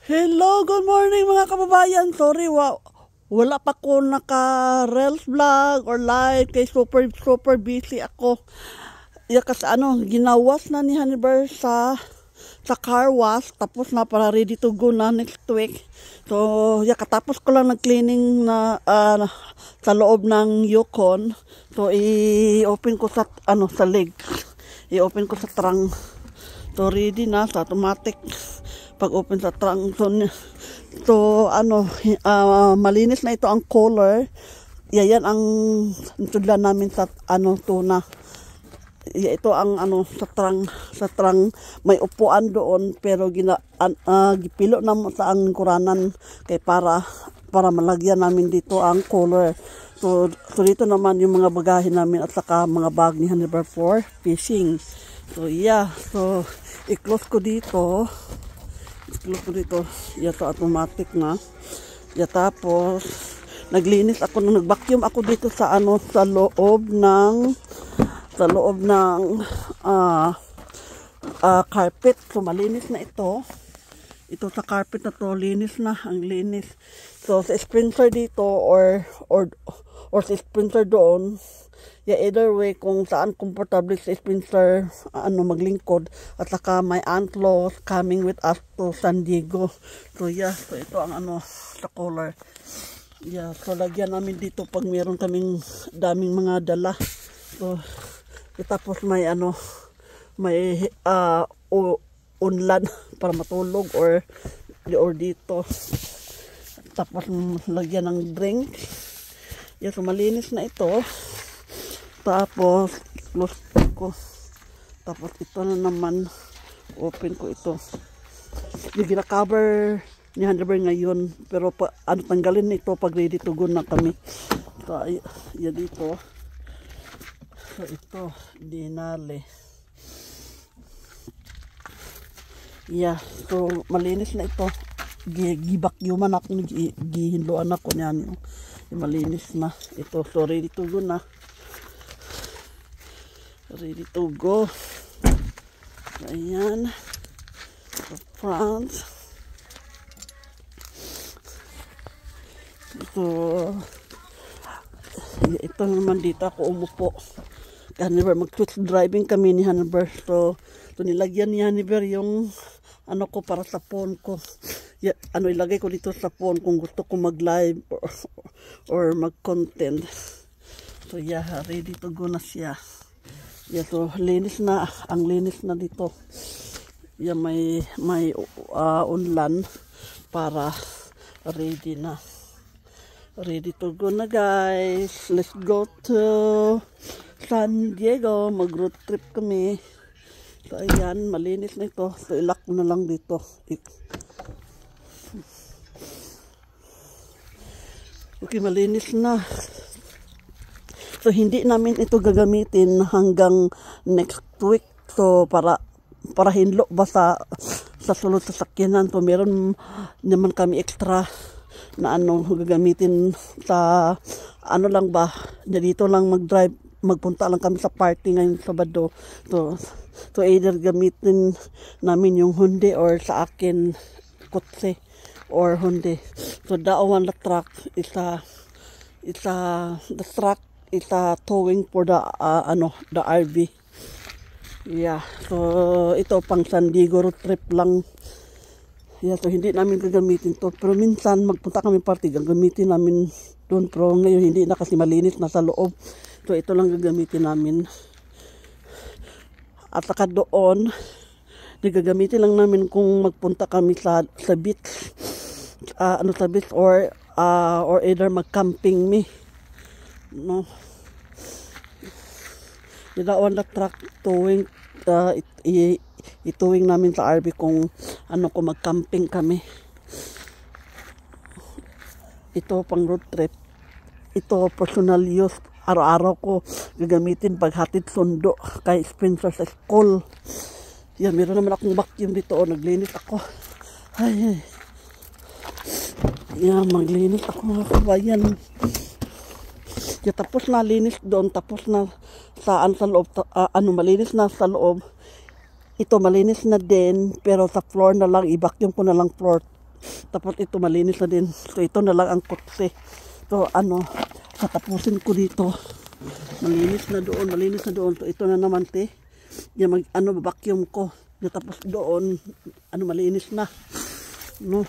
Hello, good morning mga kababayan. Sorry, wala pa ko naka-reels vlog or live kay super busy ako. Kasi ginawas na ni Haniber sa car wash, tapos na para ready to go na next week. So, katapos ko lang nag-cleaning na sa loob ng Yukon. So, i-open ko sa leg. I-open ko sa trunk. So, ready na sa automatic. Pag open sa trunk, malinis na ito ang color. Yan ang tudlan namin sa tuna. Ito ang sa trunk may upuan doon, pero gipilo na mo sa ang kuranan kay para malagyan namin dito ang color. So dito naman yung mga bagahe namin at saka mga bag ni Haniber for fishing. So i-close ko dito. Ito automatic na. Tapos naglinis ako, nag-vacuum ako dito sa loob ng carpet. So malinis na ito. Ito sa carpet na to, linis na, ang linis. So sa sprinter dito or sa sprinter doon, either way, kung saan comfortable sa sprinter maglingkod, at saka may Antlos coming with us to San Diego. So so ito ang sa color. So lagyan namin dito pag meron kaming daming mga dala. So tapos may unlan para matulog or dito. Tapos lagyan ng drink. So malinis na ito. Tapos close ko. Tapos ito na naman, open ko ito. Yung gina-cover ni Haniber ngayon, pero tanggalin ito pag ready to go na kami. So yan dito. So ito dinali. So malinis na ito. Gibakyuman ako, gihinluan ako niyan. Malinis na ito. So ready to go na. Ready to go. Ayan. Sa front. So ito naman dito ako umupo. Haniber, mag-switch driving kami ni Haniber. So nilagyan ni Haniber yung ko para sa phone ko. Ilagay ko dito sa phone kung gusto ko mag-live or mag-content. So ready to go na siya. So linis na, ang linis na dito. May unlan para ready na. Ready to go na, guys. Let's go to San Diego. Mag-road trip kami. So ayan, malinis na ito. So ilak ko na lang dito. Okay, malinis na. So hindi namin ito gagamitin hanggang next week. So para hinlo ba sa sulod sa sakyanan. So meron naman kami extra na gagamitin sa lang ba. Dito lang mag-drive, magpunta lang kami sa party ngayong Sabado. So either gamitin namin yung Hyundai or sa akin kotse or Hyundai. So the one the truck is the truck is towing for the RV. So ito pang San Diego road trip lang. So hindi namin gagamitin to, pero minsan magpunta kami party, gagamitin namin doon, pero ngayon hindi na kasi malinis na sa loob. So ito lang gagamitin namin. At saka doon gagamitin lang namin kung magpunta kami sa beach, sa beach or either mag-camping no. On the truck towing, ituwing namin sa RV kung kung mag-camping kami. Ito pang road trip. Ito personal use. Araw-araw ko gagamitin paghatid sundo kay Spencer sa school. Meron naman akong vacuum dito. Naglinis ako. Maglinis ako mga kabayan. Tapos na linis doon, tapos na sa loob, malinis na sa loob. Ito malinis na din, pero sa floor na lang, i-vacuum ko na lang floor Tapos ito malinis na din. So ito na lang ang kotse. So tatapusin ko dito. Malinis na doon. So ito na naman te. Yung vacuum ko. Tapos doon, malinis na. No.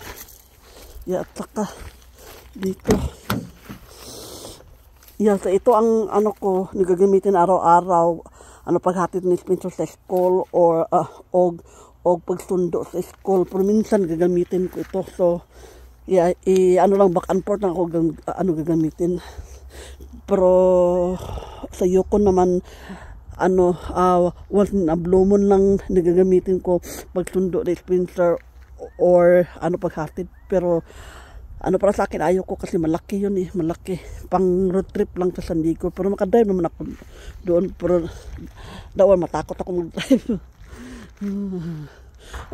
At saka dito. So ito ang ko nagagamitin araw-araw. Paghatid ni Spencer sa school or og pagsundo sa school. Pero minsan gagamitin ko ito. So, lang back and forth lang ako gagamitin. Pero sa Yukon naman, once na blue moon lang nagagamitin ko pagsundo ni Spencer or paghatid. Pero para sa akin ayaw ko kasi malaki yun malaki. Pang road trip lang sa San Diego. Pero makadrive naman ako doon. Pero dawan matakot ako mag-drive.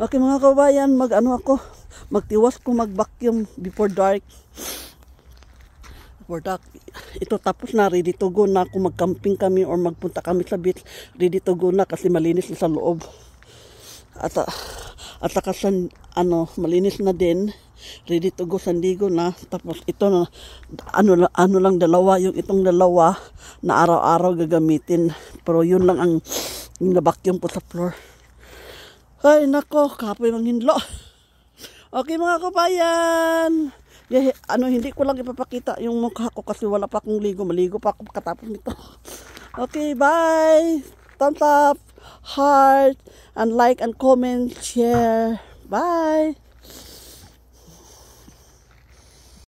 Okay mga kabayan, magtiwas ko mag-vacuum before dark. Ito tapos na, ready to go na kung mag-camping kami or magpunta kami sa beach. Ready to go na kasi malinis na sa loob. At saka malinis na din. Ready to go San Diego na. Tapos ito na lang dalawa, yung itong dalawa na araw-araw gagamitin. Pero yun lang ang na-vacuum ko sa floor. Ay nako, kapoy manghinlo. Okay mga kabayan. Hindi ko lang ipapakita yung mukha ko kasi wala pa akong ligo. Maligo pa ako katapos nito. Okay, bye. Thumbs up, heart, and like and comment, share. Bye.